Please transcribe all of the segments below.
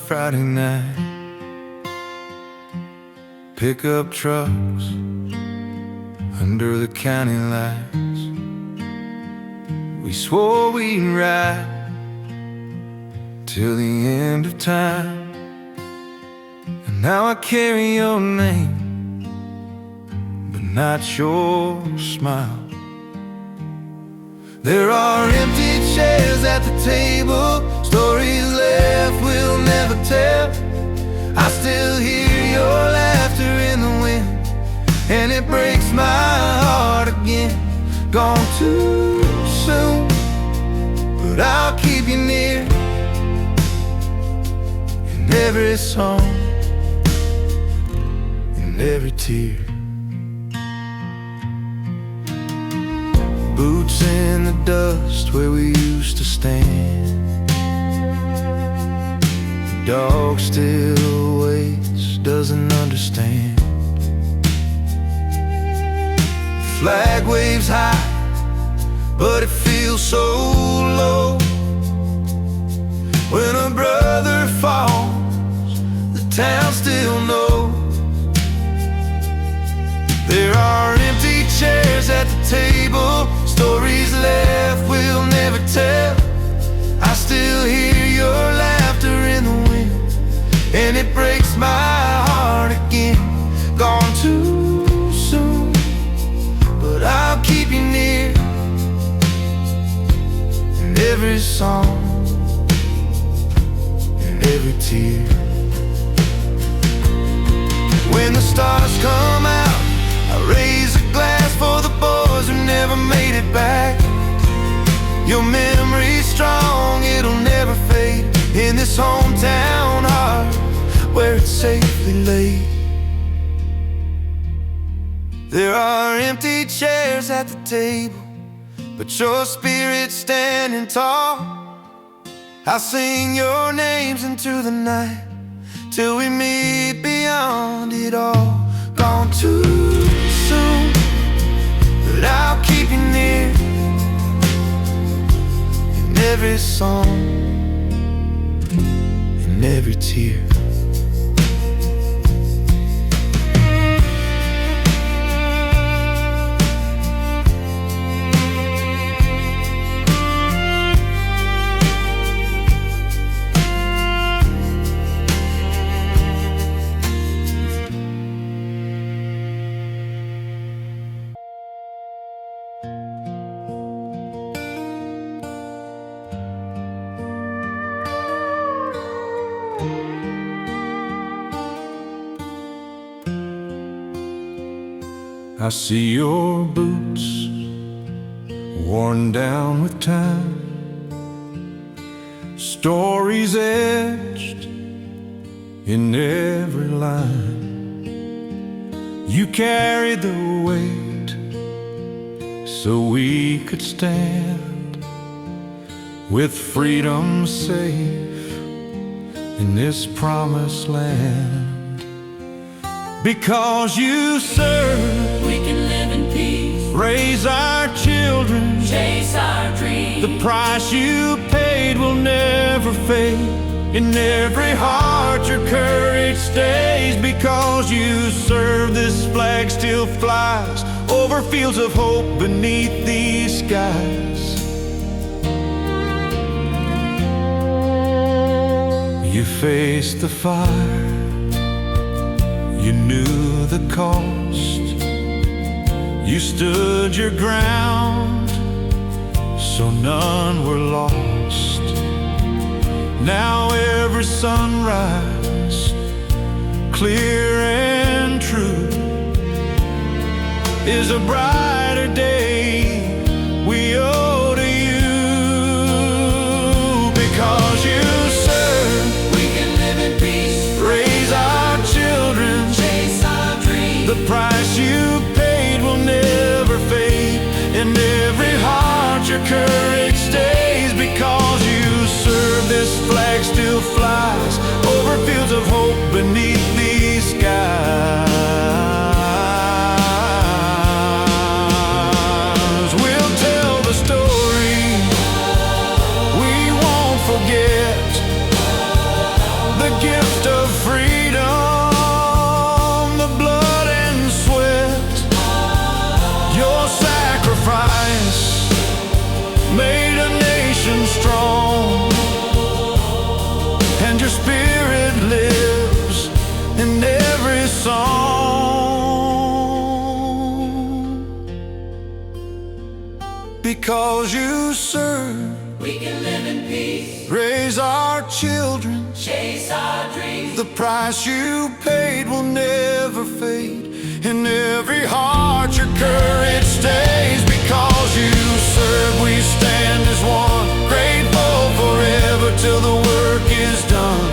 Friday night. Pickup trucks under the county lights. We swore we'd ride till the end of time. And now I carry your name, but not your smile. There are empty chairs at the table, stories left we'll never tell. I still hear your laughter in the wind, and it breaks my heart again. Gone too soon, but I'll keep you near in every song, in every tear. Boots in the dust where we used to stand. The dog still waits, doesn't understand. Flag waves high, but it feels so low. When a brother falls, the town still knows. There are empty chairs at the table, stories left we'll never tell. I still hear your laughter in the wind, and it breaks my heart again. Gone too soon, but I'll keep you near in every song, in every tear. When the stars come out, I raise a glass for the boys who never made it back. Your memory's strong, it'll never fade in this hometown heart where it's safely laid. There are empty chairs at the table, but your spirit's standing tall. I'll sing your names into the night till we meet beyond it all. Gone too soon, but I'll keep you near in every song, in every tear. I see your boots worn down with time, stories etched in every line. You carried the weight so we could stand with freedom safe in this promised land. Because you serve, we can live in peace, raise our children, chase our dreams. The price you paid will never fade. In every heart your courage stays. Because you serve, this flag still flies over fields of hope beneath these skies. You faced the fire, you knew the cost. You stood your ground, so none were lost. Now every sunrise, clear and true, is a brighter day we owe to you. Because you serve, we can live in peace, raise our children, chase our dreams. The price you paid will never fade. In every heart your courage stays. Because you serve, this flag still flies over fields of hope beneath these skies. We'll tell the story, we won't forget the Because you serve, we can live in peace. raise our children, Chase our dreams. the price you paid will never fade. In every heart your courage stays. Because you serve, we stand as one, grateful forever till the work is done.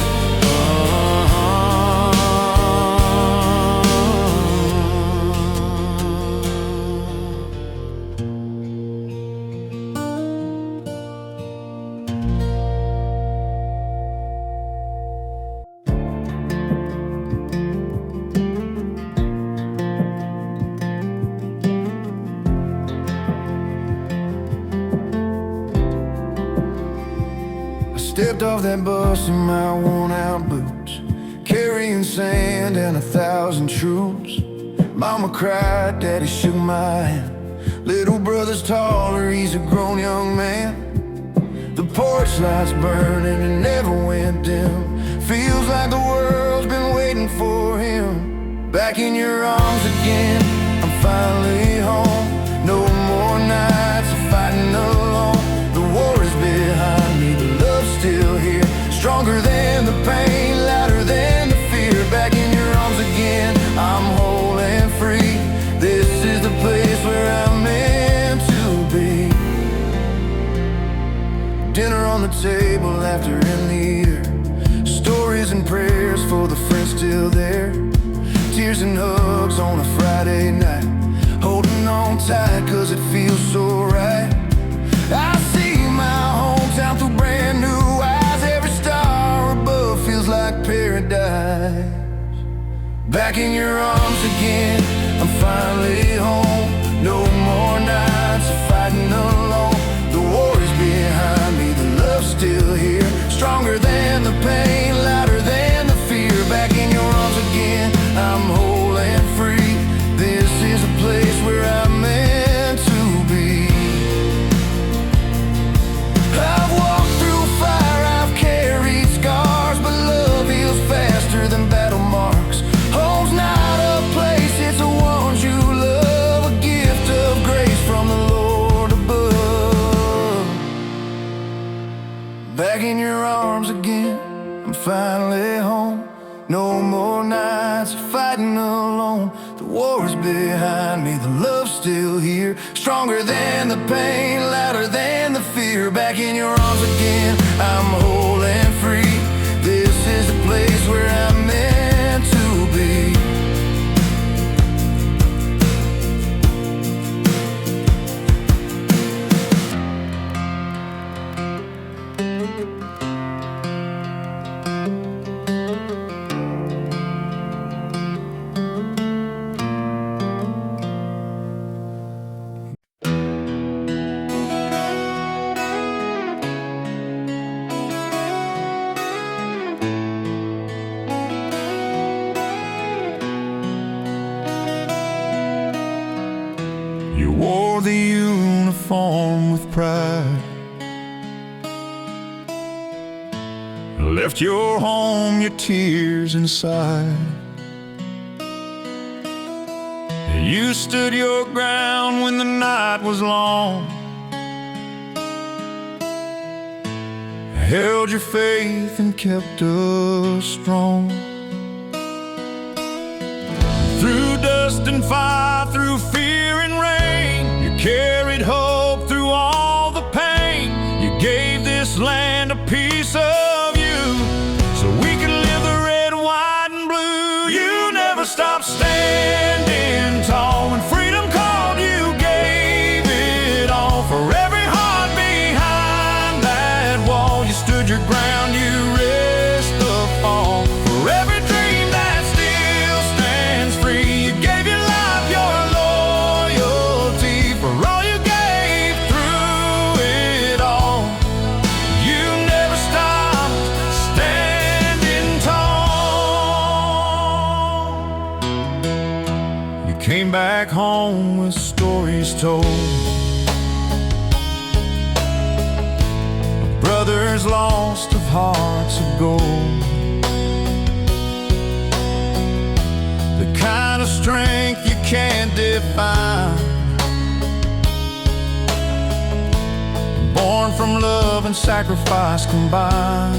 Stepped off that bus in my worn-out boots, carrying sand and 1,000 troops. Mama cried, Daddy shook my hand. Little brother's taller, he's a grown young man. The porch light's burning and never went dim. Feels like the world's been waiting for him. Back in your arms again, I'm finally home. No more nights of fighting alone. The war is behind me, the love's still here. Stronger than the pain, louder than the fear. Back in your arms again, I'm whole and free. This is the place where I'm meant to be. Dinner on the table, laughter in the air. Stories and prayers for the friends still there. Tears and hugs on a Friday night. Holding on tight cause it feels so right. I see my hometown through brand new eyes. Every star above feels like paradise. Back in your arms again, I'm finally home. No more nights of fighting alone. The war is behind me, the love's still here. Stronger than the pain, louder than the fear. Back in your arms again, I'm whole and free. This is a place where I'm meant to be. I've walked through fire, I've carried scars, but love heals faster than battle marks. Home's not a place, it's the ones you love. A gift of grace from the Lord above. Back in your arms again, I'm finally home. No more nights of fighting alone. The war is behind me, the love's still here. Stronger than the pain, louder than the fear. Back in your arms again, I'm whole and free. This is the place where I'm meant to be. You wore the uniform with pride, left your home, your tears inside. You stood your ground when the night was long, held your faith and kept us strong. Through dust and fire, through fear and rain, you carried hope through all the pain. You gave this land a piece of you, so we could live the red, white, and blue. You never stopped standing tall. When freedom called, you gave it all. For every heart behind that wall, you stood your ground, you risked the fall. For every dream that still stands free, you gave your life, your loyalty. For all you gave through it all, you never stopped standing tall. You came back home with stories told, brothers lost of hearts of gold. The kind of strength you can't define, born from love and sacrifice combined.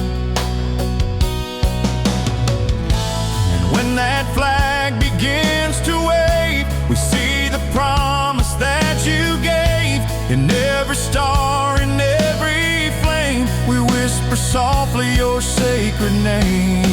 And when that flag begins to wave, we see the promise that you gave. In every star, in every flame, we whisper softly your sacred name.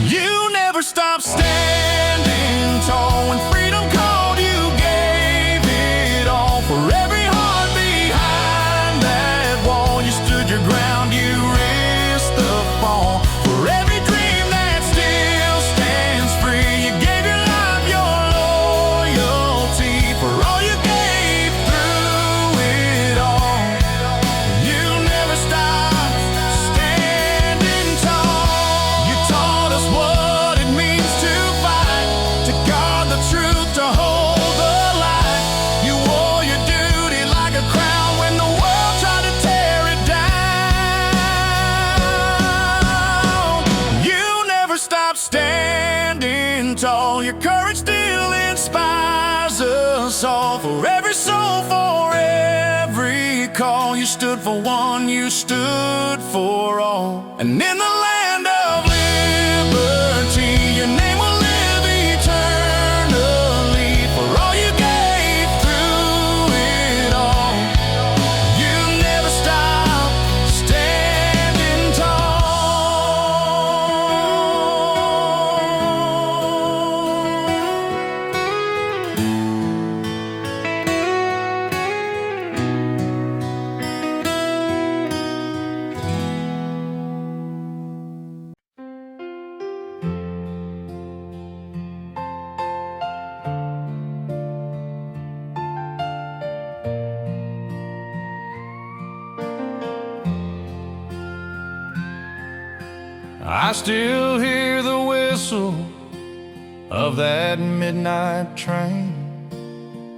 You never stop standing tall. When freedom called, you gave it all. For every heart behind that wall, you stood your ground, you risked the fall. For every dream that still stands free, you gave your life, your loyalty. For all you gave through it all, you never stopped standing tall. You taught us what it means to fight, to guard the truth, to hold the light. You wore your duty like a crown when the world tried to tear it down. You never stopped standing tall. Your courage still inspires us all. For every soul, for every call, you stood for one, you stood for all. And in the land of liberty, your name will live eternally. For all you gave through it all, you never stopped standing tall. I still hear the whistle of that midnight train.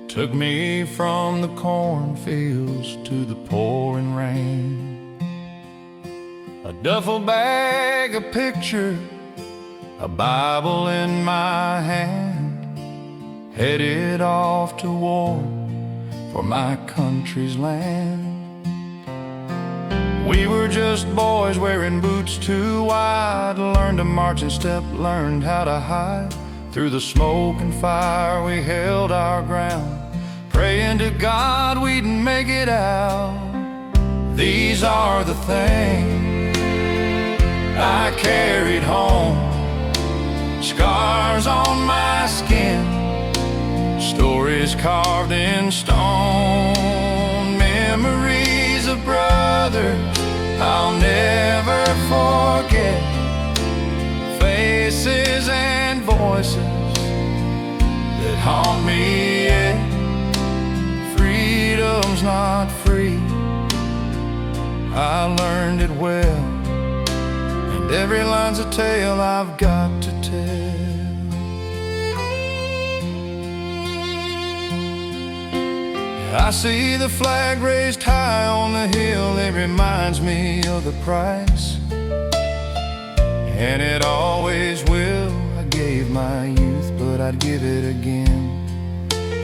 Took me from the cornfields to the pouring rain. A duffel bag, a picture, a Bible in my hand, headed off to war for my country's land. We were just boys wearing boots too wide, learned to march in step, learned how to hide. Through the smoke and fire we held our ground, praying to God we'd make it out. These are the things I carried home, scars on my skin, stories carved in stone, memories of brothers I'll never forget, faces and voices that haunt me yet. Freedom's not free, I learned it well, and every line's a tale I've got to tell. I see the flag raised high on the hill, it reminds me of the price, and it always will. I gave my youth, but I'd give it again,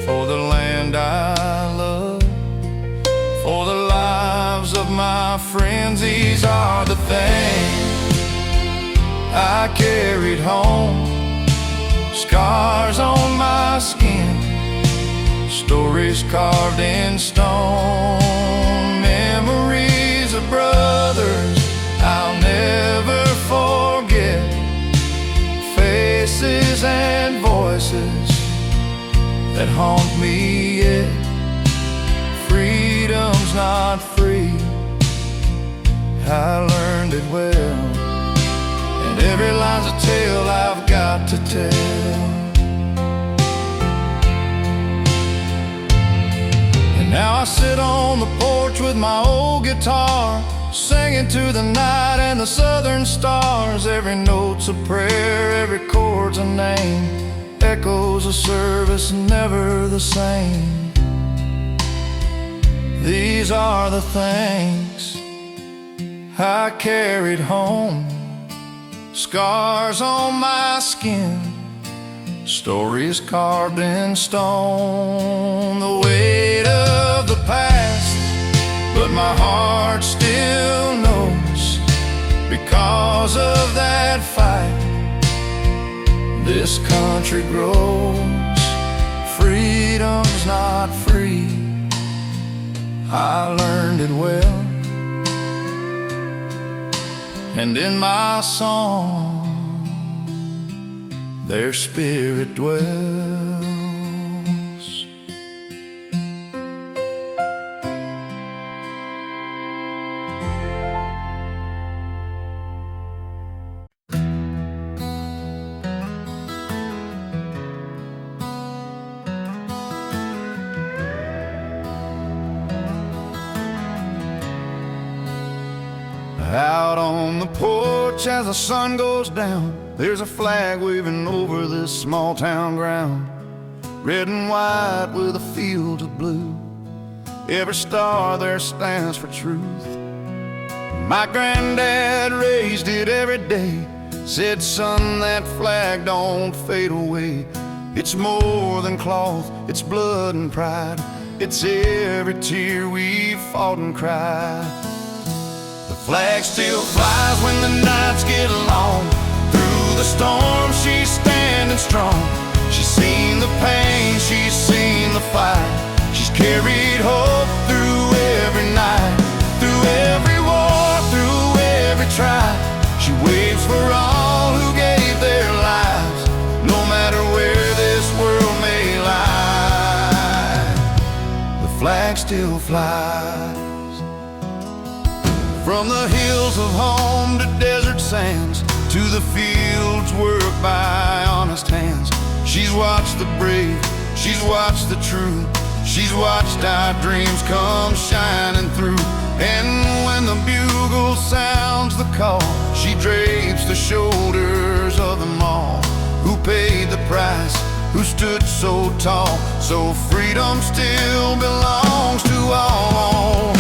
for the land I love, for the lives of my friends. These are the things I carried home, scars on my skin, stories carved in stone, memories of brothers I'll never forget, faces and voices that haunt me yet. Freedom's not free, I learned it well, and every line's a tale I've got to tell. Now I sit on the porch with my old guitar, singing to the night and the southern stars. Every note's a prayer, every chord's a name, echoes a service never the same. These are the things I carried home, scars on my skin, stories carved in stone, the weight of the past my heart still knows. Because of that fight, this country grows. Freedom's not free, I learned it well, and in my song their spirit dwells. Out on the porch as the sun goes down, there's a flag waving over this small town ground. Red and white with a field of blue. Every star there stands for truth. My granddad raised it every day. Said, son, that flag don't fade away. It's more than cloth, it's blood and pride. It's every tear we've fought and cried. The flag still flies when the nights get long. Through the storm she's standing strong. She's seen the pain, she's seen the fight. She's carried hope through every night. Through every war, through every trial. She waves for all who gave their lives, no matter where this world may lie. The flag still flies. From the hills of home to desert sands, to the fields worked by honest hands. She's watched the brave, she's watched the true. She's watched our dreams come shining through. And when the bugle sounds the call, she drapes the shoulders of them all who paid the price, who stood so tall. So freedom still belongs to all.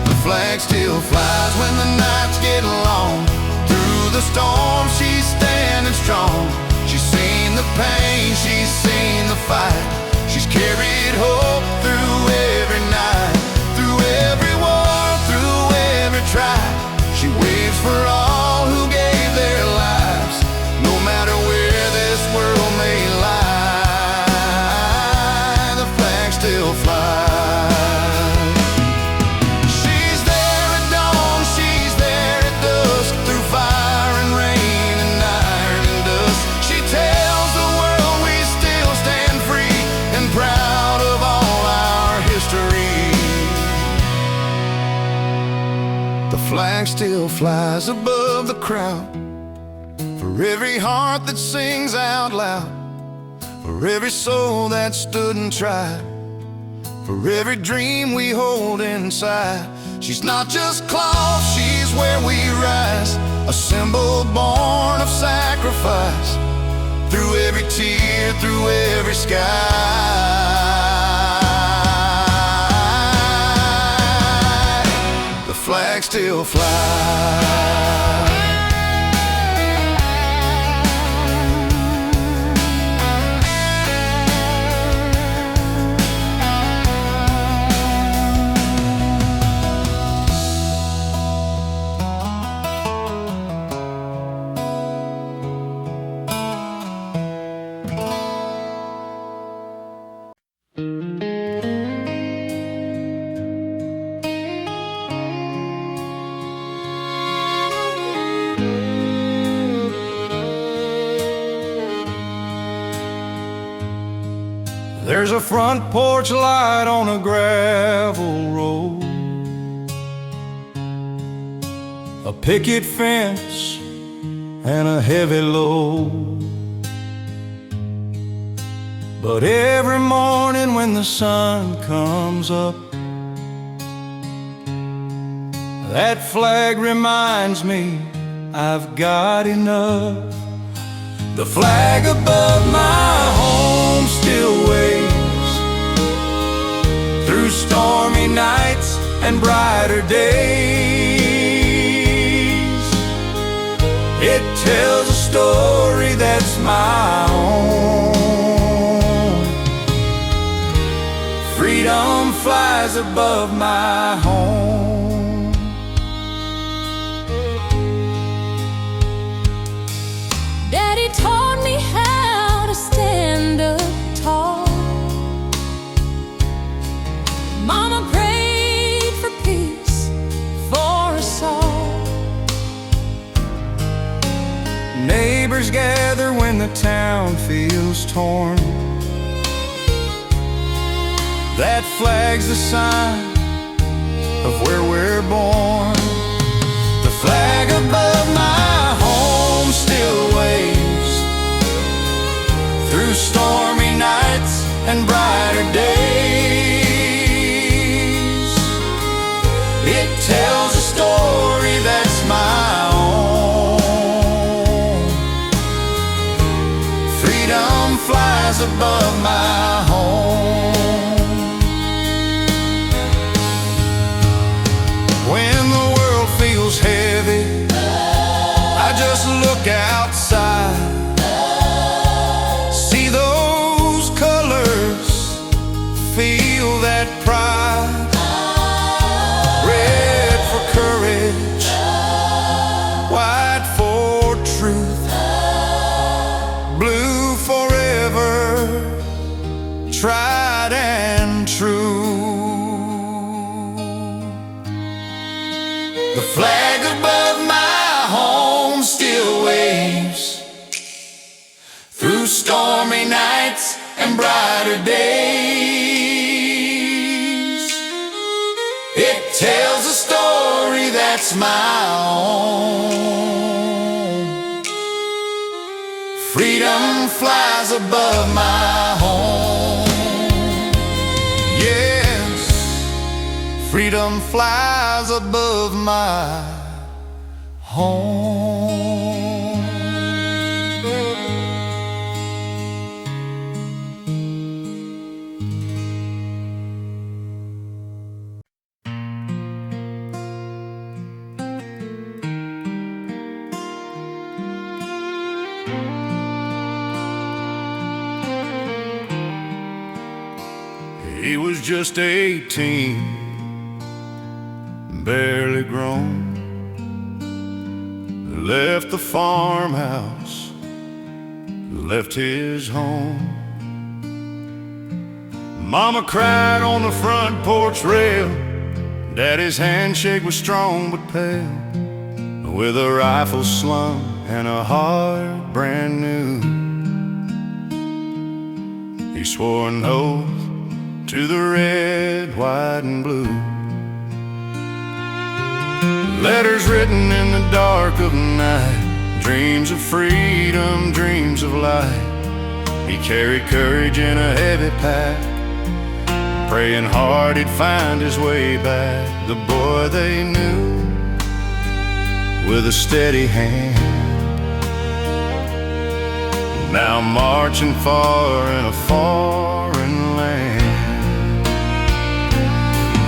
The flag still flies when the nights get long. Through the storm she's standing strong. She's seen the pain, she's seen the fight. She's carried hope through every night. Through every war, through every trial. She waves for all who gave their lives, no matter where this world may lie. The flag still flies. The flag still flies above the crowd, for every heart that sings out loud, for every soul that stood and tried, for every dream we hold inside. She's not just cloth, she's where we rise, a symbol born of sacrifice. Through every tear, through every sky, the flag still flies. There's a front porch light on a gravel road, a picket fence and a heavy load. But every morning when the sun comes up, that flag reminds me I've got enough. The flag above my home still waves through stormy nights and brighter days. It tells a story that's my own. Freedom flies above my home. That flag's the sign of where we're born. The flag above my home still waves through stormy nights and brighter days. It tells a story that's my own. Freedom flies above my home. When the world feels heavy, I just look outside, see those colors, feel that pride. Red for courage, white for truth, blue forever, tried and true. The flag above my home still waves through stormy nights and brighter days. It tells a story that's my own. Freedom flies above my home. Yes, freedom flies above my home. He was just 18, barely grown. Left the farmhouse, left his home. Mama cried on the front porch rail. Daddy's handshake was strong but pale, with a rifle slung and a heart brand new. He swore an oath to the red, white, and blue. Letters written in the dark of night, dreams of freedom, dreams of light. He carried courage in a heavy pack, praying hard he'd find his way back. The boy they knew with a steady hand, now marching far in a foreign land.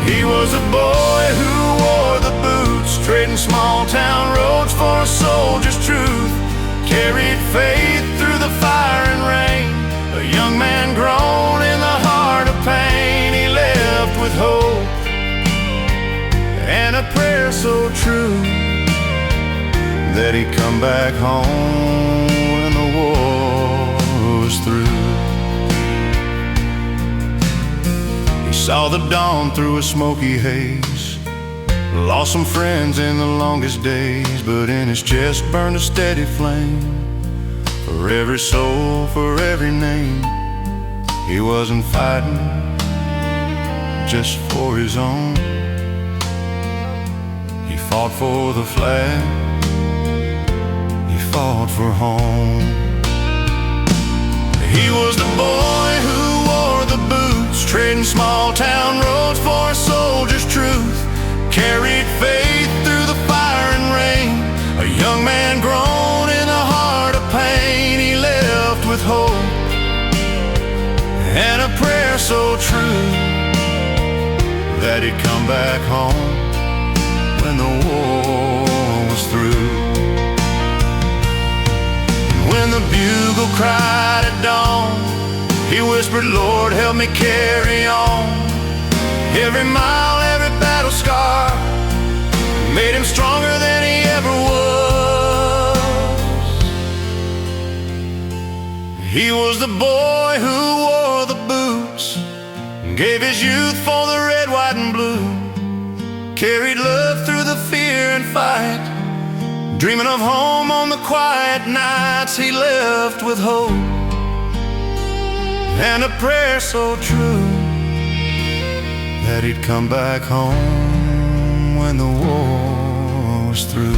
He was a boy who wore the boots, trading small town roads for a soldier's truth. Carried faith through the fire and rain, a young man grown in the heart of pain. He left with hope and a prayer so true that he'd come back home when the war was through. He saw the dawn through a smoky haze, lost some friends in the longest days, but in his chest burned a steady flame. For every soul, for every name, he wasn't fighting just for his own. He fought for the flag, he fought for home. He was the boy who wore the boots, trading small town roads for a soldier's truth. Carried faith through the fire and rain, a young man grown in a heart of pain. He left with hope and a prayer so true that he'd come back home when the war was through. And when the bugle cried at dawn, he whispered, "Lord, help me carry on." Every mile, every battle scar made him stronger than he ever was. He was the boy who wore the boots, gave his youth for the red, white, and blue. Carried love through the fear and fight, dreaming of home on the quiet nights. He left with hope and a prayer so true that he'd come back home when the war was through.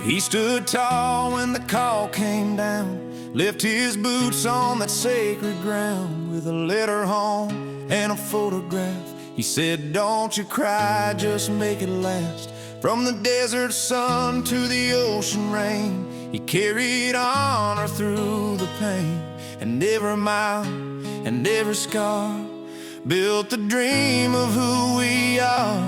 He stood tall when the call came down, left his boots on that sacred ground with a letter home and a photograph. He said, "Don't you cry, just make it last." From the desert sun to the ocean rain, he carried honor through the pain, and every mile and every scar built the dream of who we are.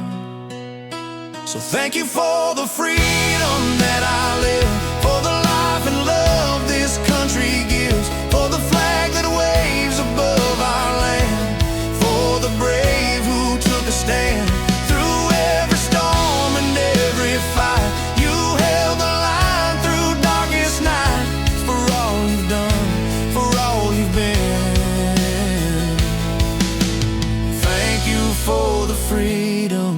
So thank you for the freedom that I live, for the life and love this country gives, for the flag that waves above our land, for the brave who took a stand through every storm and every fight. You held the line through darkest night, for all you've done, for all you've been. Thank you for the freedom.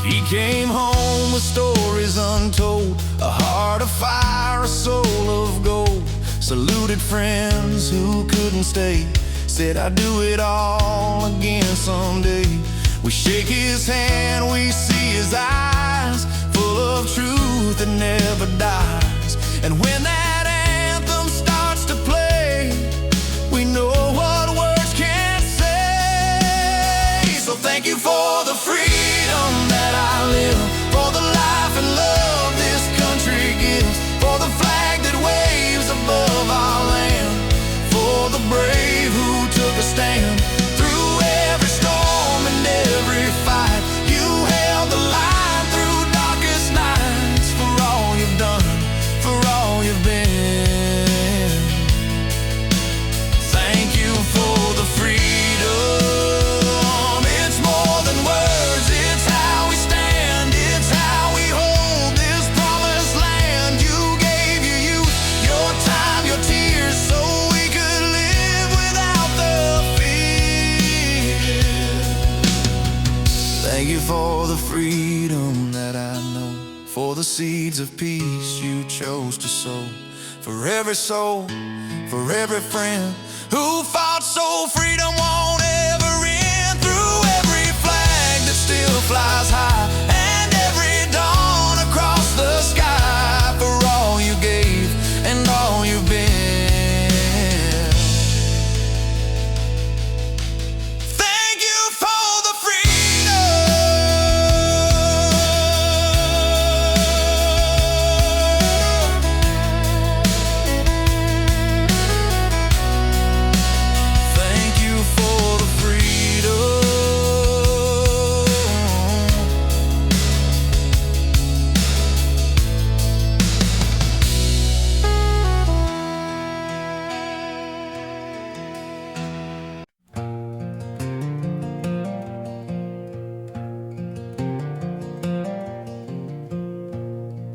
He came home with stories untold, a heart of fire, a soul of gold. Saluted friends who couldn't stay, said I'd do it all again someday. We shake his hand, we see his eyes, full of truth that never dies. And when that anthem starts to play, we know what words can't say. So thank you for the freedom that I live, for the life and love this country gives, for the flag that waves above our land, for the brave who took a stand through every storm and every fight. You held the line through darkest nights, for all you've done, for all you've been. Thank you for the freedom. It's more than words, it's how we stand, it's how we hold this promised land. You gave your youth, your time, your tears, so we could live without the fear. Thank you for the freedom that I know, for the seeds of peace you chose to sow, for every soul, for every friend who fought so freedom won't ever end, through every flag that still flies high and every dawn across the sky, for all you gave and all you've been. Thank you for the freedom. Thank you for the freedom.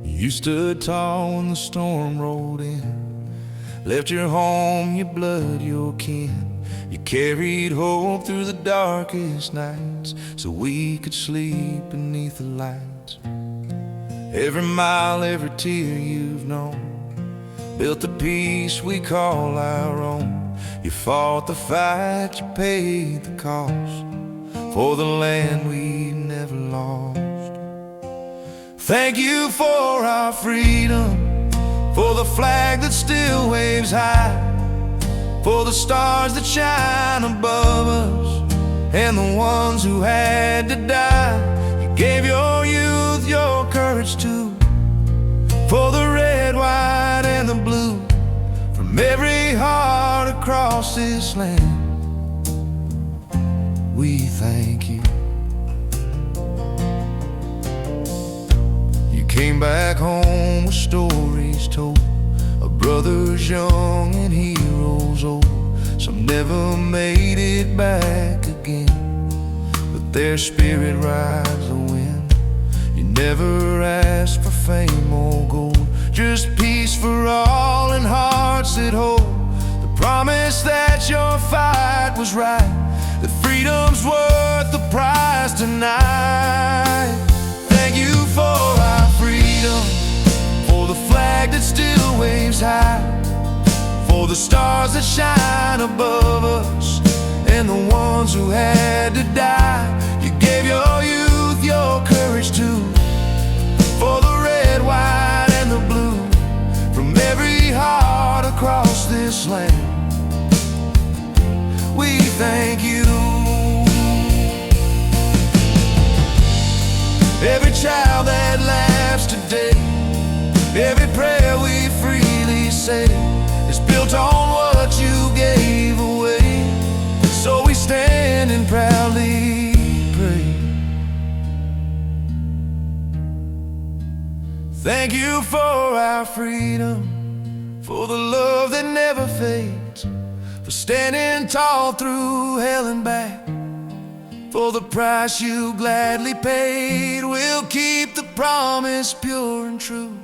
You stood tall when the storm rolled in, left your home, your blood, your kin. You carried hope through the darkest nights, so we could sleep beneath the lights. Every mile, every tear you've known, built the peace we call our own. You fought the fight, you paid the cost, for the land we never lost. Thank you for our freedom, for the flag that still waves high, for the stars that shine above us, and the ones who had to die. You gave your youth, your courage too, for the red, white, and the blue, from every heart across this land. We thank you. You came back home with stories told of brothers young and heroes old. Some never made it back again, but their spirit rides the wind. You never asked for fame or gold, just peace for all and hearts that hold the promise that your fight was right, that freedom's worth the price tonight. Thank you for our freedom, for the flag that still waves high, for the stars that shine above us, and the ones who had to die. You gave your youth, your courage too, for the red, white, and the blue, from every heart across this land. We thank you. Every child that laughs today, every prayer we freely say, is built on what you gave away. So we stand and proudly pray. Thank you for our freedom, for the love that never fades, for standing tall through hell and back, for the price you gladly paid. We'll keep the promise pure and true,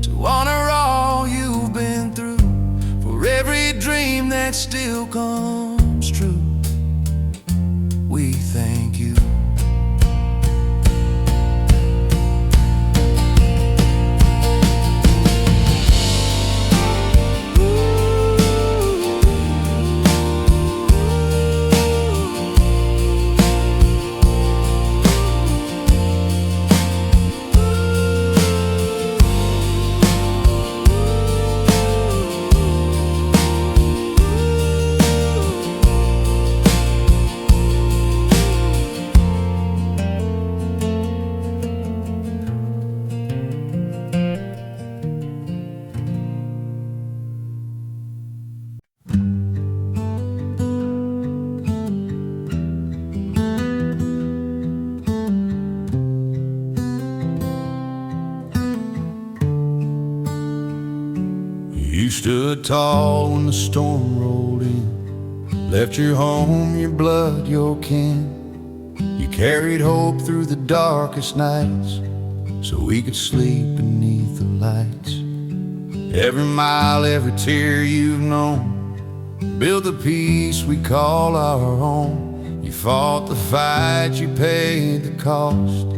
to honor all you've been through, for every dream that still comes true. We thank you. You stood tall when the storm rolled in, left your home, your blood, your kin. You carried hope through the darkest nights, so we could sleep beneath the lights. Every mile, every tear you've known, built the peace we call our own. You fought the fight, you paid the cost,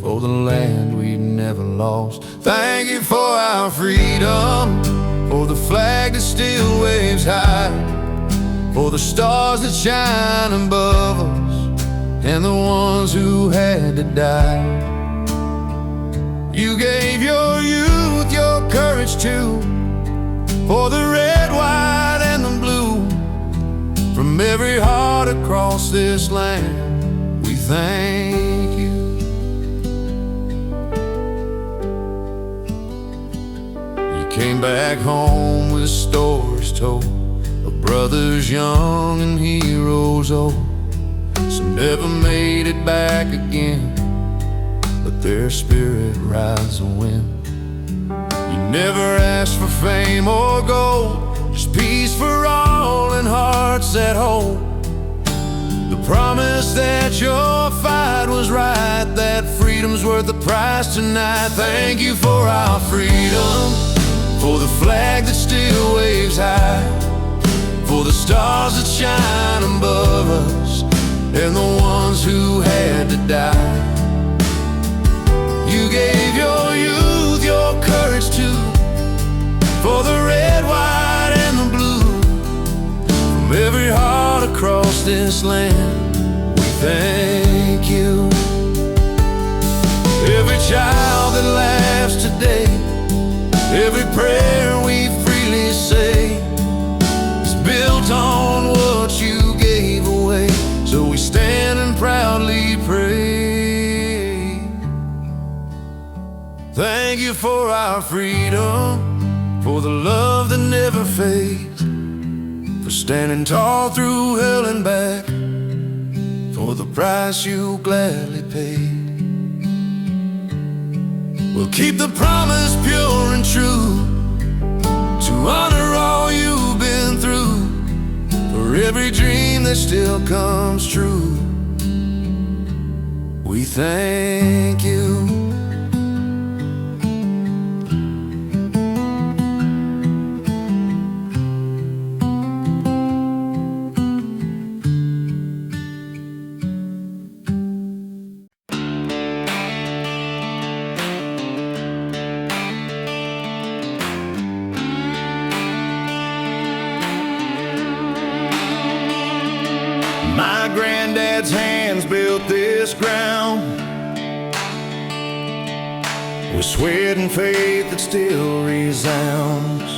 for the land we'd never lost. Thank you for our freedom, for the flag that still waves high, for the stars that shine above us, and the ones who had to die. You gave your youth, your courage too, for the red, white, and the blue, from every heart across this land. We thank you. Came back home with stories told of brothers young and heroes old. Some never made it back again, but their spirit rides the wind. You never asked for fame or gold, just peace for all and hearts that hold the promise that your fight was right, that freedom's worth the price tonight. Thank you for our freedom, for the flag that still waves high, for the stars that shine above us, and the ones who had to die. You gave your youth, your courage too, for the red, white, and the blue, from every heart across this land. We thank you. Every child that laughs today, every prayer we freely say, is built on what you gave away. So we stand and proudly pray. Thank you for our freedom, for the love that never fades, for standing tall through hell and back, for the price you gladly paid. We'll keep the promise pure and true, to honor all you've been through, for every dream that still comes true. we thank you. My granddad's hands built this ground with sweat and faith that still resounds.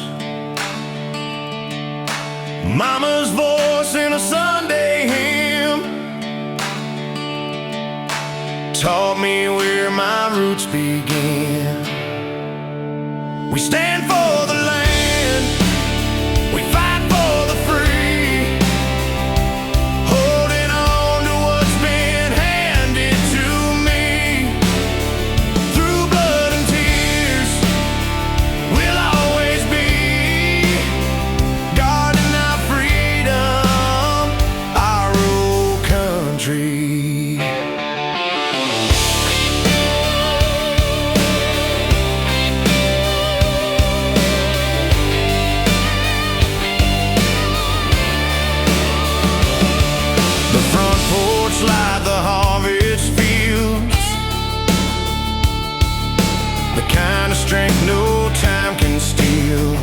Mama's voice in a Sunday hymn taught me where my roots began. We stand for the land, we fight for the free, holding on to what's been handed to me. Through blood and tears, we'll always be guarding our freedom, our old country. Like the harvest fields, the kind of strength no time can steal.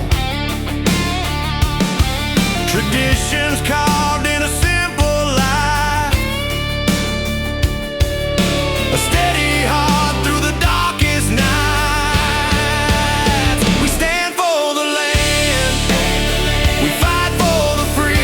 Traditions carved in a simple life, a steady heart through the darkest nights. We stand for the land, we fight for the free,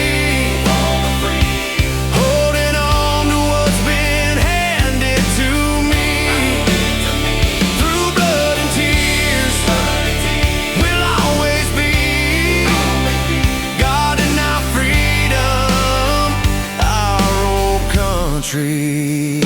tree.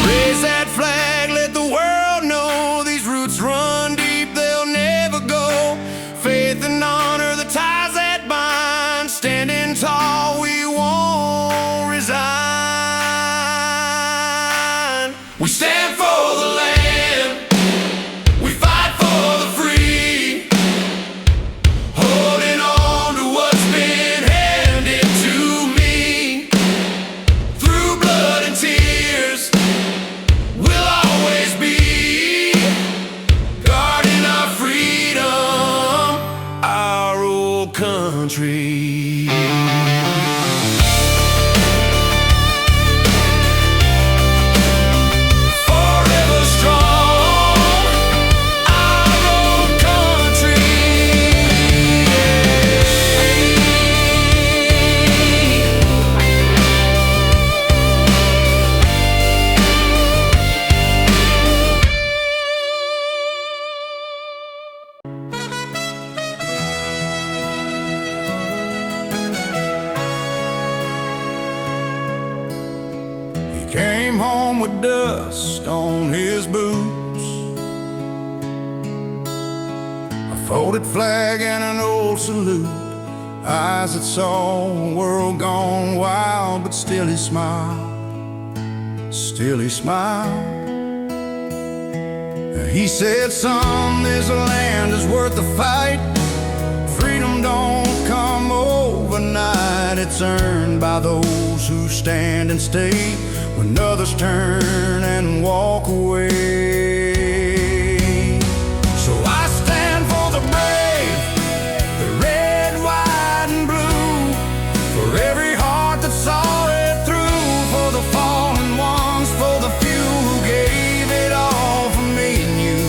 Raise that flag, let the world know these roots run deep, they'll never go. Faith and honor, the ties that bind, standing tall, we won't resign. We stand for the land, we fight for the free, holding on to what's been handed to me. Through blood and tears, we'll always be guarding our freedom, our old country. Came home with dust on his boots, a folded flag and an old salute, eyes that saw a world gone wild, but still he smiled, still he smiled. He said, son, this land is worth the fight. Freedom don't come overnight, it's earned by those who stand and stay when others turn and walk away. So I stand for the brave, the red, white, and blue, for every heart that saw it through, for the fallen ones, for the few who gave it all for me and you.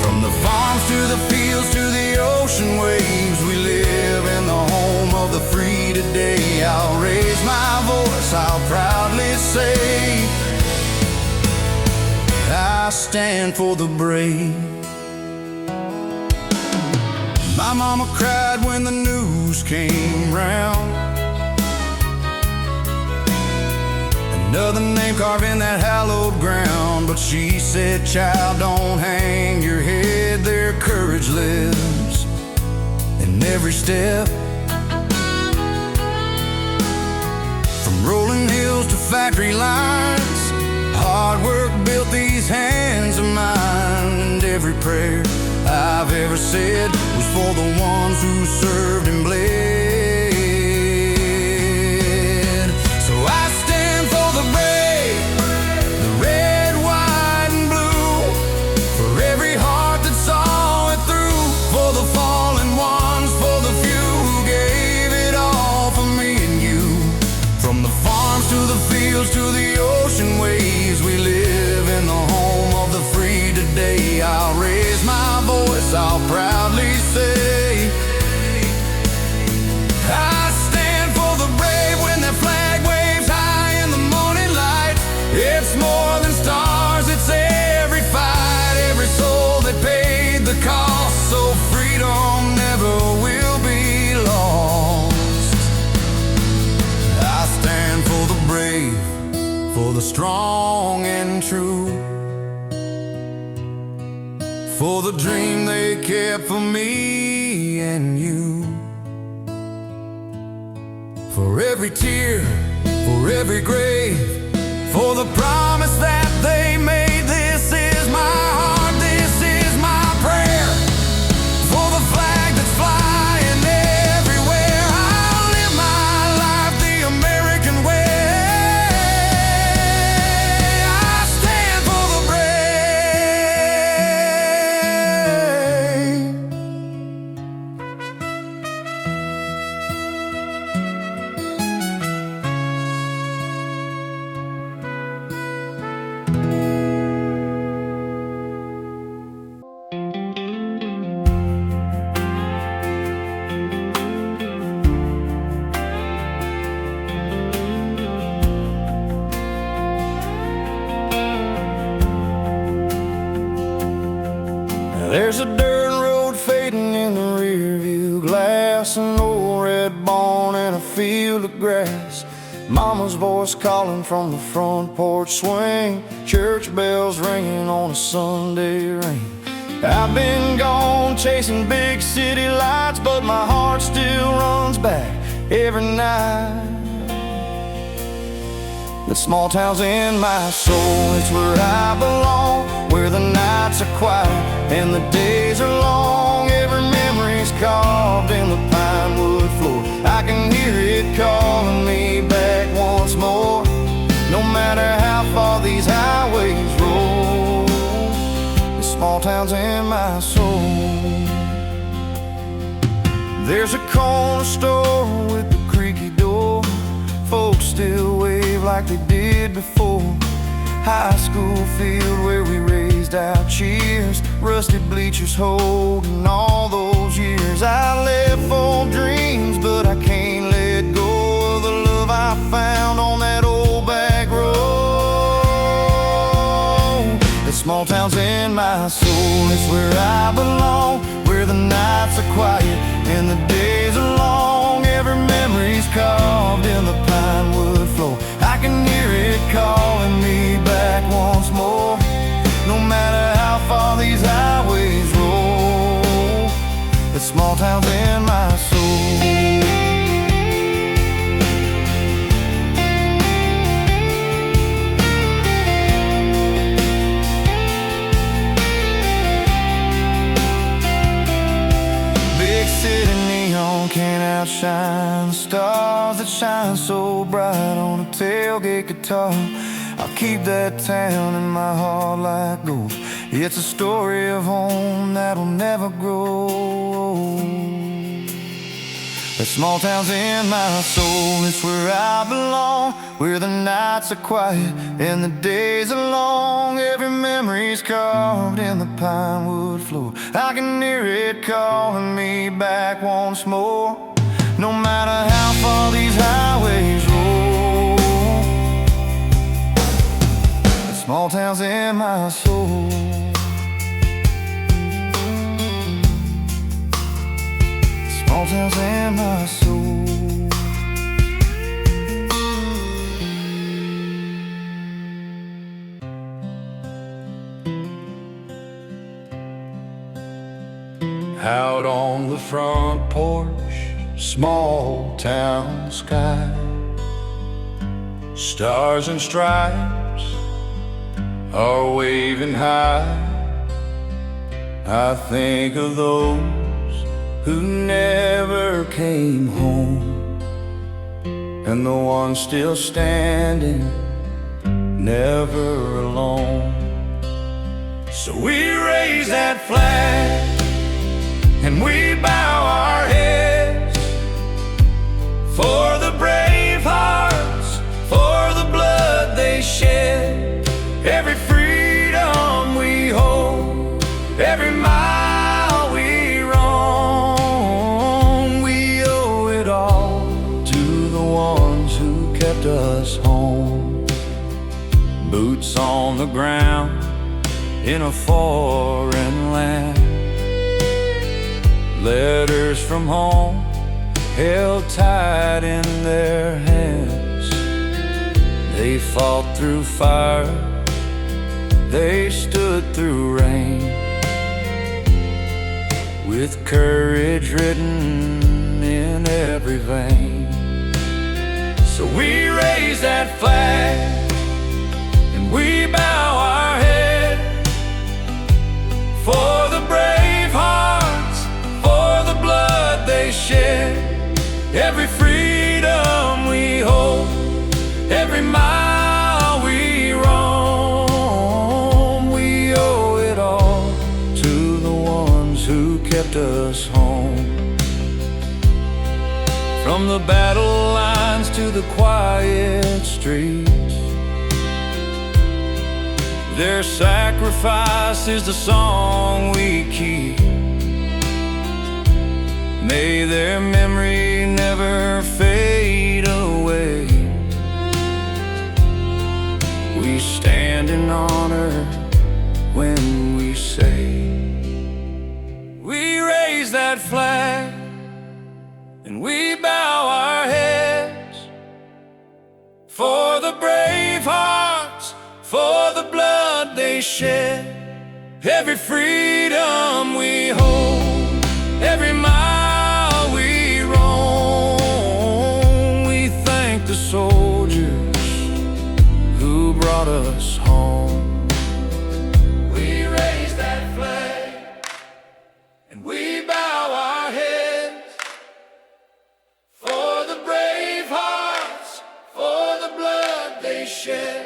From the farms to the fields to the ocean waves, we live in the home of the free today. I'll raise my voice, I'll proudly say, I stand for the brave. My mama cried when the news came round, and another name carved in that hallowed ground. But she said, child, don't hang your head, their courage lives in every step. From rolling hills to factory lines, hard work built these hands of mine. And every prayer I've ever said was for the ones who served and bled. So I stand for the brave, the red, white, and blue, for every heart that saw it through, for the fallen ones, for the few who gave it all for me and you. From the farms to the fields to the ocean waves, we live in the home of the free today. I'll raise my voice, I'll proudly say, I stand for the brave when their flag waves high in the morning light. It's more than stars, it's every fight, every soul that paid the cost, so freedom never will be lost. I stand for the brave, for the strong and true, for the dream they kept for me and you. For every tear, for every grave, for the promise that they made. This is my heart, this is my prayer, for the flag that's flying everywhere. I'll live my life the American way. I stand for the There's a dirt road fading in the rear view glass, an old red barn and a field of grass. Mama's voice calling from the front porch swing, church bells ringing on a Sunday rain. I've been gone chasing big city lights, but my heart still runs back every night. The small town's in my soul, it's where I belong, where the nights are quiet and the days are long. Every memory's carved in the pine wood floor. I can hear it calling me back once more. No matter how far these highways roll, the small town's in my soul. There's a corner store with the creaky door. Folks still wave like they did before. High school field where we raised our cheers, rusted bleachers holding all those years. I left for dreams, but I can't let go of the love I found on that old back road. The small town's in my soul, it's where I belong, where the nights are quiet and the days are long. Every memory's carved in the pine wood floor. I can hear it calling me back once more. No matter how far these highways roll, the small town's in my soul. Big city neon can't outshine the stars that shine so bright on a tailgate guitar. I'll keep that town in my heart like gold. It's a story of home that'll never grow. The small town's in my soul, it's where I belong, where the nights are quiet and the days are long. Every memory's carved in the pine wood floor. I can hear it calling me back once more. No matter how far these highways roll, the small town's in my soul. The small town's in my soul. Out on the front porch, small town sky, stars and stripes are waving high. I think of those who never came home, and the ones still standing, never alone. So we raise that flag and we bow our heads for the brave hearts, for the blood they shed. Every freedom we hold, every mile we roam, we owe it all to the ones who kept us home. Boots on the ground in a foreign land, letters from home held tight in their hands. They fought through fire, they stood through rain, with courage written in every vein. So we raise that flag and we bow our head for the brave hearts, for the blood they shed. Every freedom we hold, every mile we roam, we owe it all to the ones who kept us home. From the battle lines to the quiet streets, their sacrifice is the song we keep. May their memory never fade away. We stand in honor when we say, we raise that flag and we bow our heads for the brave hearts, for the blood they shed. Every freedom we hold, every mile we roam, we thank the soldiers who brought us home. We raise that flag and we bow our heads for the brave hearts, for the blood they shed.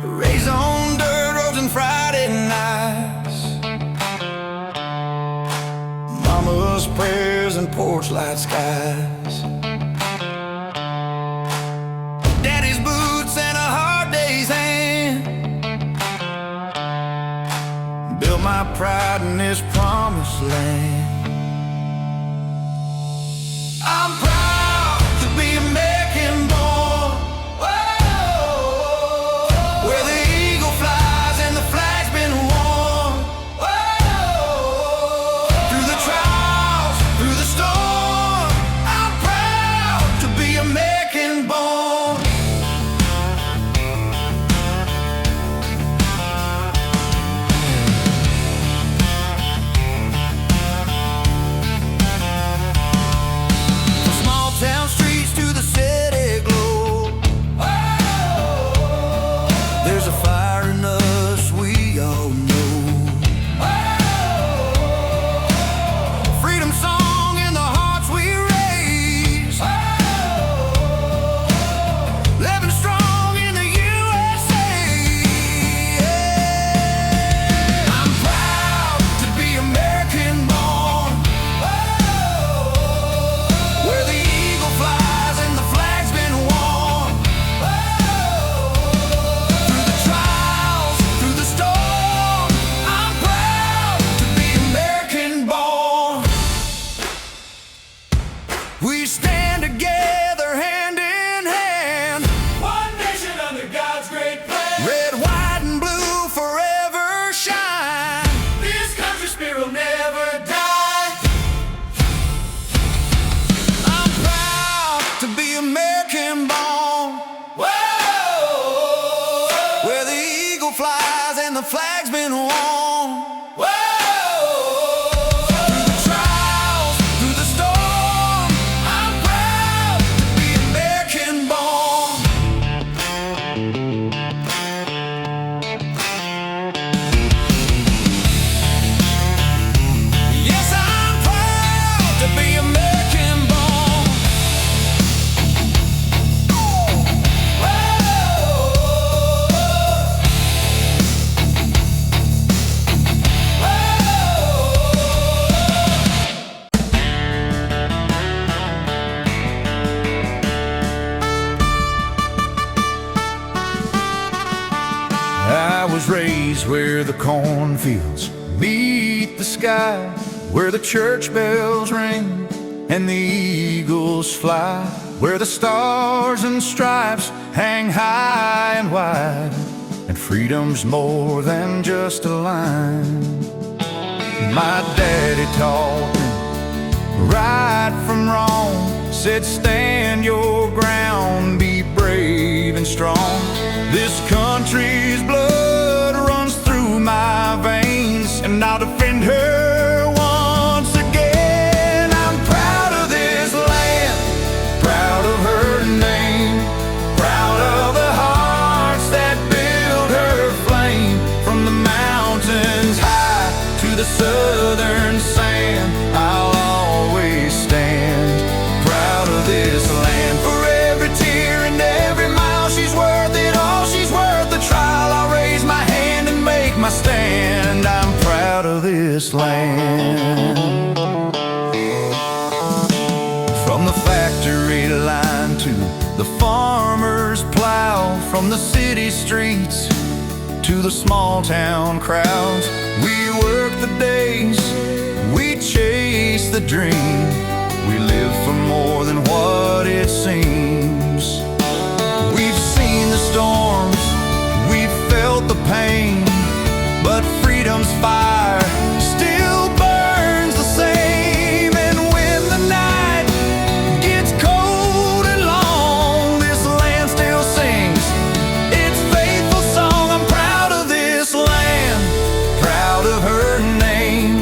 Raised on dirt roads and Friday nights, mama's prayers and porch light skies, daddy's boots and a hard day's hand, built my pride in this promised land. I'm proud to be American born, whoa, where the eagle flies and the flag's been worn, whoa, through the trials, through the storm. I'm proud to be American born. flies and the flag's been worn. Whoa! I was raised where the cornfields meet the sky, where the church bells ring and the eagles fly, where the stars and stripes hang high and wide, and freedom's more than just a line. My daddy taught me right from wrong, said stand your ground, be brave and strong. This country's blood runs through my veins, and I'll defend her once again. I'm proud of this land, proud of her name, proud of the hearts that build her flame. From the mountains high to the southern sand, I'll always stand proud of this land. For every tear and every mile she's worth it all, she's worth the trial. I'll raise my hand and make my stand. I'm proud of this land. From the factory line to the farmer's plow, from the city streets to the small town crowds, we work the days, we chase the dream, we live for more than what it seems. We've seen the storms, we've felt the pain, but freedom's fire still burns the same. And when the night gets cold and long, this land still sings its faithful song. I'm proud of this land, proud of her name,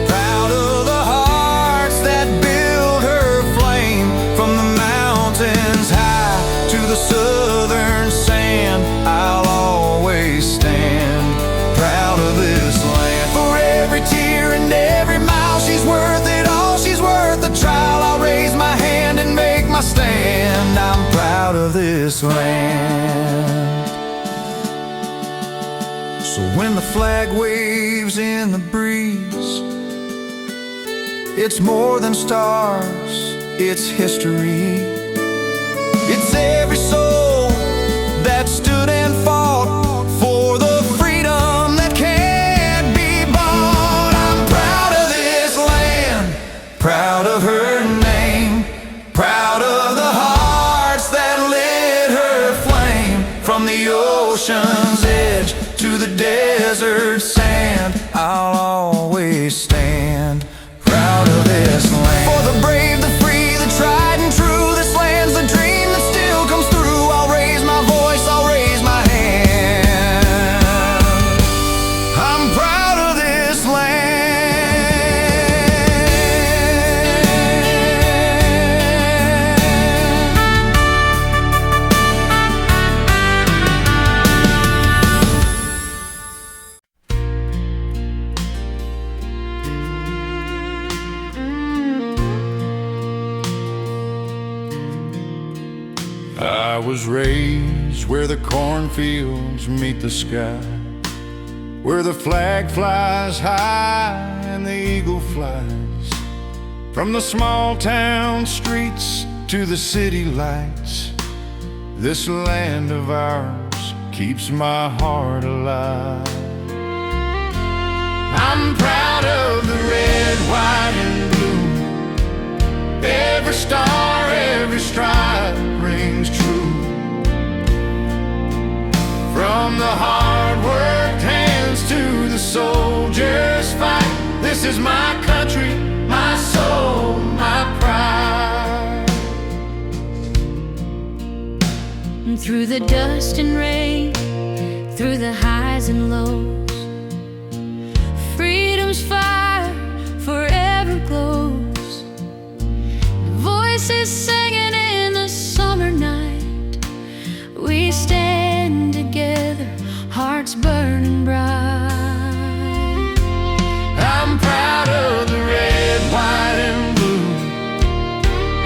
proud of the hearts that build her flame. From the mountains high to the southern sand, I'll always stand proud of this land. For every tear and every mile she's worth it all, she's worth the trial. I'll raise my hand and make my stand. I'm proud of this land. So when the flag waves in the breeze, it's more than stars, it's history. It's every soul that stood and fought for the freedom that can't be bought. I'm proud of this land, proud of her name, proud of the hearts that lit her flame. From the ocean's edge to the desert sand, I'll always stand proud of this land. For the brave, the free, the tried and true, this land's the dream that still comes through. I'll raise my voice, I'll raise my hand. I'm proud of this land. I was raised where the cornfields meet the sky, where the flag flies high and the eagle flies. From the small town streets to the city lights, this land of ours keeps my heart alive. I'm proud of the red, white, and blue. Every star, every stripe rings true. From the hard-worked hands to the soldiers' fight, this is my country, my soul, my pride. Through the dust and rain, through the highs highs and lows. Freedom's fire forever glows. Voices singing in the summer night. We stand together, hearts burning bright. I'm proud of the red, white, and blue.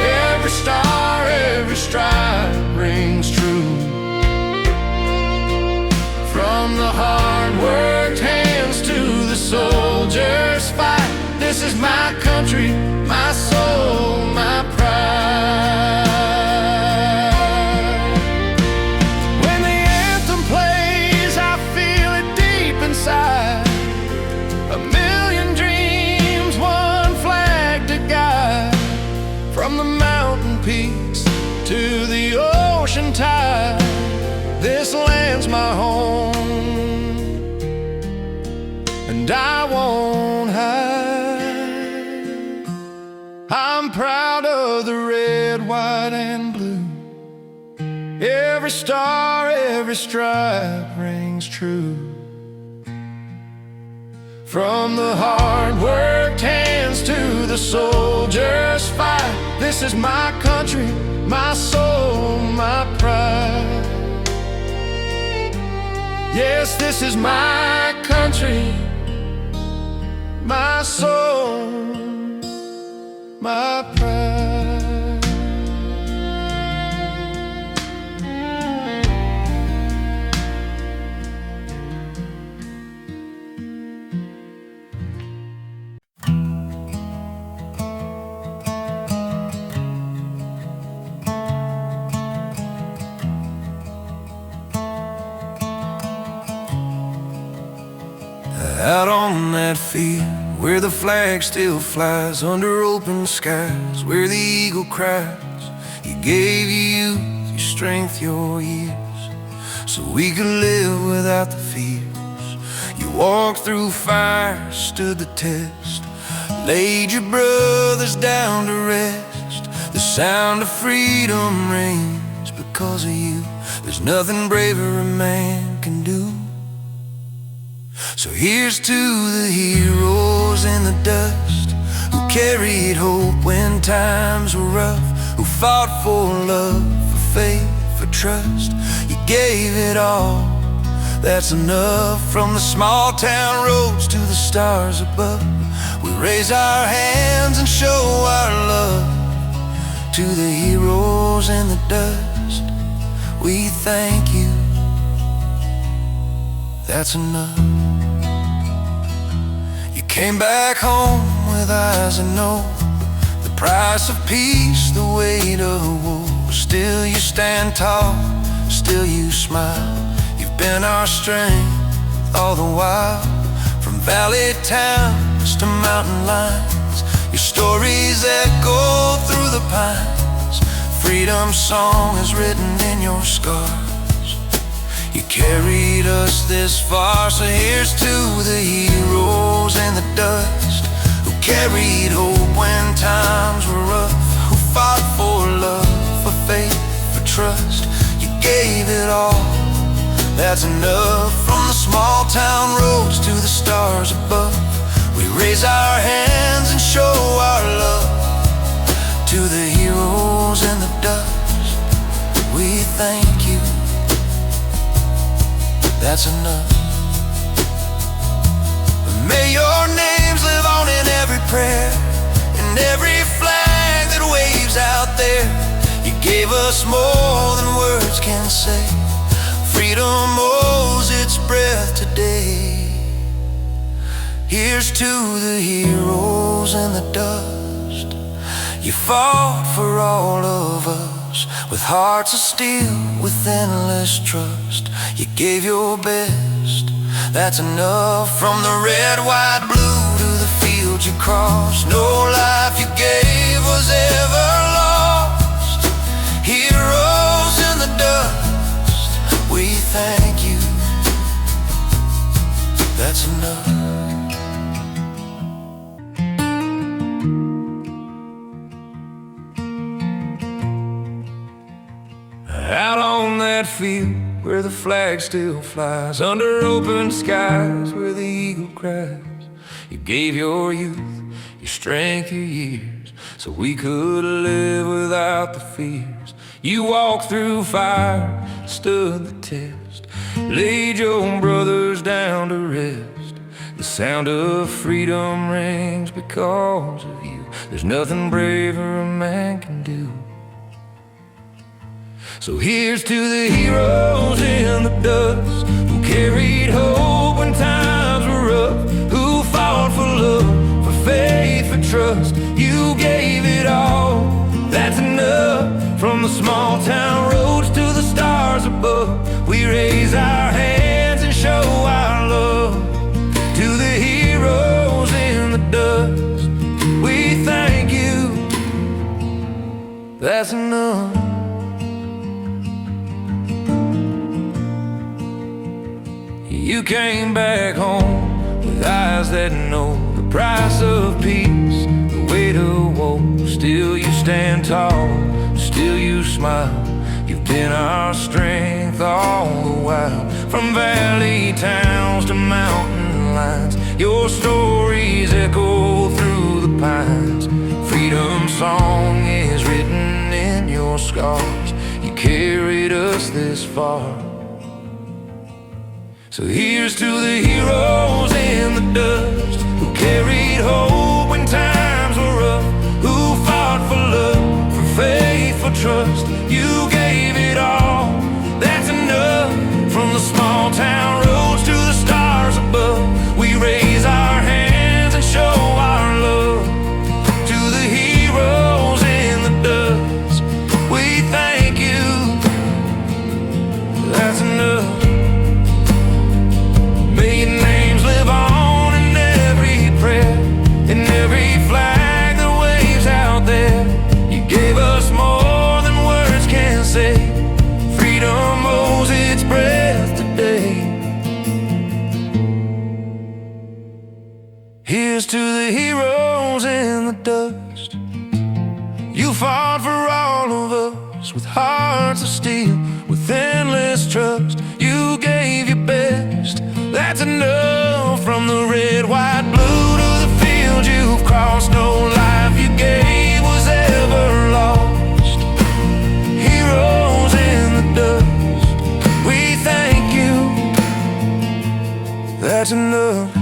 Every star, every stripe rings true. From the hard-worked hands to the soldiers' fight, this is my country, my soul, my pride. When the anthem plays, I feel it deep inside. A million dreams, one flag to guide. From the mountain peaks to the ocean tide, this land's my home, and I won't hide. I'm proud of the red, white, and blue. Every star, every stripe rings true. From the hard-worked hands to the soldiers' fight, this is my country, my soul, my pride. Yes, this is my country, my soul, my pride. Out on that field where the flag still flies under open skies, where the eagle cries, He gave you youth, your strength, your years, so we could live without the fears. You walked through fire, stood the test, laid your brothers down to rest. The sound of freedom rings because of you. There's nothing braver a man can do. So here's to the heroes in the dust, who carried hope when times were rough, who fought for love, for faith, for trust. You gave it all, that's enough. From the small town roads to the stars above, we raise our hands and show our love. To the heroes in the dust, we thank you, that's enough. Came back home with eyes that know the price of peace, the weight of war. Still you stand tall, still you smile. You've been our strength all the while. From valley towns to mountain lines, your stories echo through the pines. Freedom's song is written in your scars. You carried us this far, so here's to the heroes in the dust, who carried hope when times were rough, who fought for love, for faith, for trust. You gave it all, that's enough. From the small town roads to the stars above, we raise our hands and show our love. To the heroes in the dust, we thank you, that's enough. May your names live on in every prayer, in every flag that waves out there. You gave us more than words can say. Freedom owes its breath today. Here's to the heroes in the dust. You fought for all of us, with hearts of steel, with endless trust. You gave your best, that's enough. From the red, white, blue to the field you crossed, no life you gave was ever lost. Heroes in the dust, we thank you, that's enough. Out on that field where the flag still flies, under open skies where the eagle cries. You gave your youth, your strength, your years, so we could live without the fears. You walked through fire, stood the test, laid your brothers down to rest. The sound of freedom rings because of you. There's nothing braver a man can do. So here's to the heroes in the dust, who carried hope when times were rough, who fought for love, for faith, for trust. You gave it all, that's enough. From the small town roads to the stars above, we raise our hands and show our love. To the heroes in the dust, we thank you, that's enough. You came back home with eyes that know the price of peace, the weight of woe. Still you stand tall, still you smile. You've been our strength all the while. From valley towns to mountain lines, your stories echo through the pines. Freedom song is written in your scars. You carried us this far. So here's to the heroes in the dust, who carried hope when times were rough, who fought for love, for faith, for trust. You gave it all, that's enough. From the small town roads to the stars above, we raise our hands and show our love. To the heroes in the dust, we thank you, that's enough. May your names live on in every prayer, in every flag that waves out there. You gave us more than words can say. Freedom owes its breath today. Here's to the heroes in the dust. You fought for all of us with hearts of steel, with endless trust. You gave your best, that's enough. From the red, white, blue to the field you've crossed, no life you gave was ever lost. Heroes in the dust, we thank you, that's enough.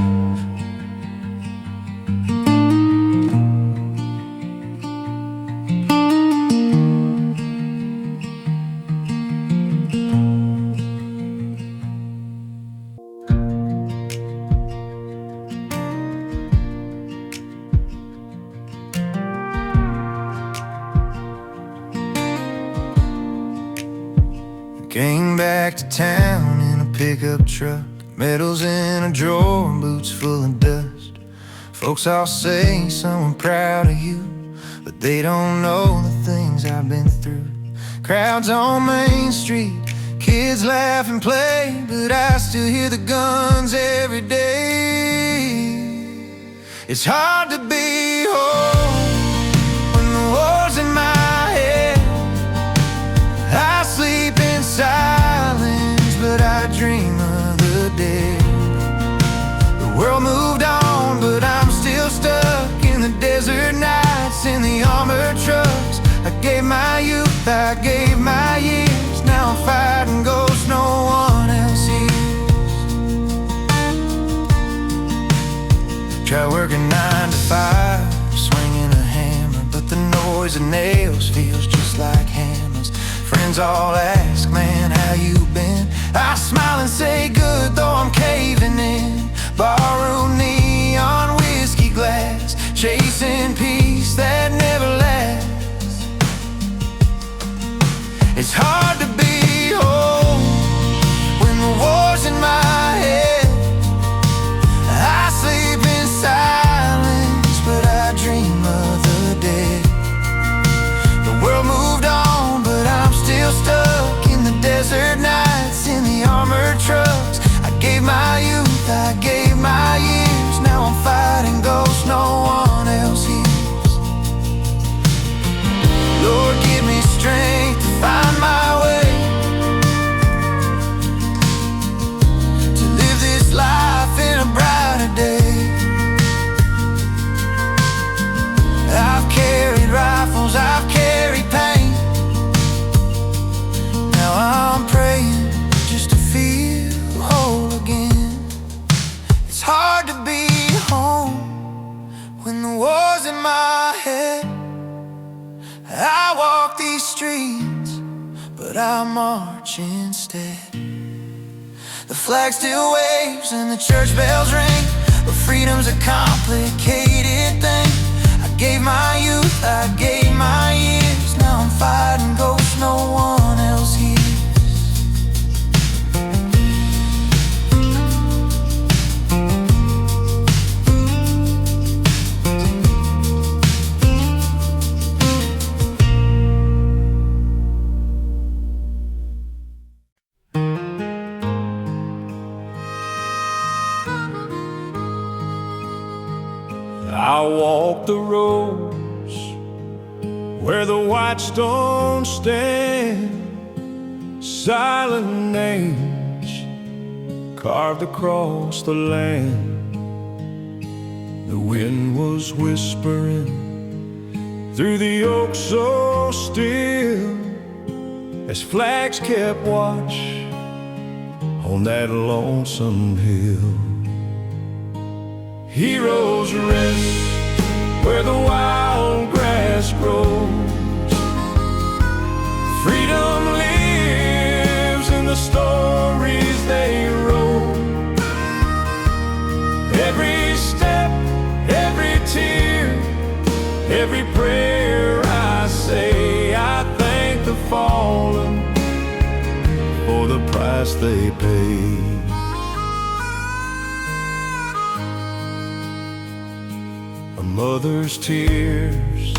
Came back to town in a pickup truck, medals in a drawer, boots full of dust. Folks all say someone proud of you, but they don't know the things I've been through. Crowds on Main Street, kids laugh and play, but I still hear the guns every day. It's hard to be home when the war's in my head. I sleep in silence, but I dream of the dead. The world moved on, but I'm still stuck in the desert nights, in the armored trucks. I gave my youth, I gave my years. Now I'm fighting ghosts no one else hears. Try working 9 to 5, swinging a hammer, but the noise of nails feels just like hammers. Friends all ask, man, how you been? I smile and say good, though I'm caving in. Barroom neon whiskey glass, chasing peace that never lasts. It's hard to be home when the war's in my head. I sleep in silence, but I dream of the dead. The world moved on, but I'm still stuck in the desert nights, in the armored trucks. I gave my youth, walk these streets, but I march instead. The flag still waves and the church bells ring, but freedom's a complicated thing. I gave my youth, I gave my years. Now I'm fighting ghosts no one else hears. I walk the roads where the white stones stand, silent names carved across the land. The wind was whispering through the oak so still, as flags kept watch on that lonesome hill. Heroes rest where the wild grass grows. Freedom lives in the stories they wrote. Every step, every tear, every prayer I say, I thank the fallen for the price they paid. A mother's tears,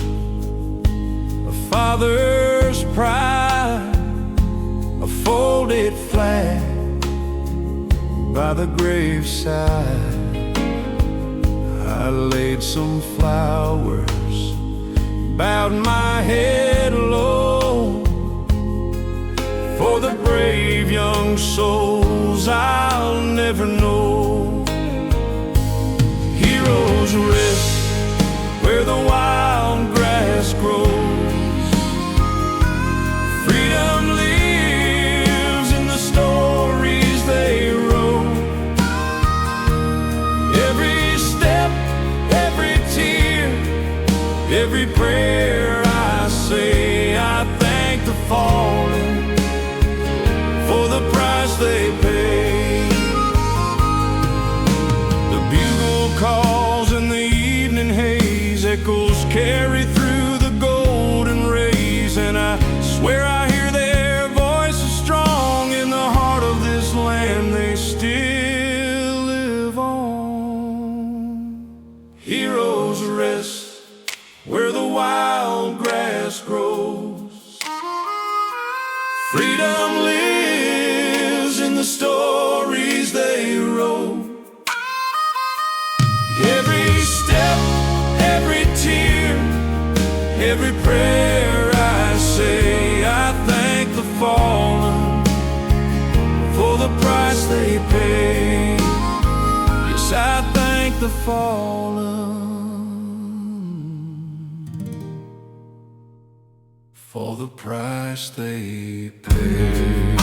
a father's pride, a folded flag by the graveside. I laid some flowers, bowed my head low, for the brave young souls I'll never know. Heroes rest where the wild grass grows. Freedom lives in the stories they wrote. Every step, every tear, every prayer I say, I thank the fallen for the price they paid. The bugle calls in the evening haze, echoes carry through the golden rays, and I swear I hear their voices strong in the heart of this land. They still live on. Heroes rest where the wild grass grows. Freedom lives in the stories they wrote. Every step, every tear, every prayer I say, I thank the fallen for the price they paid. Yes, I thank the fallen for the price they paid.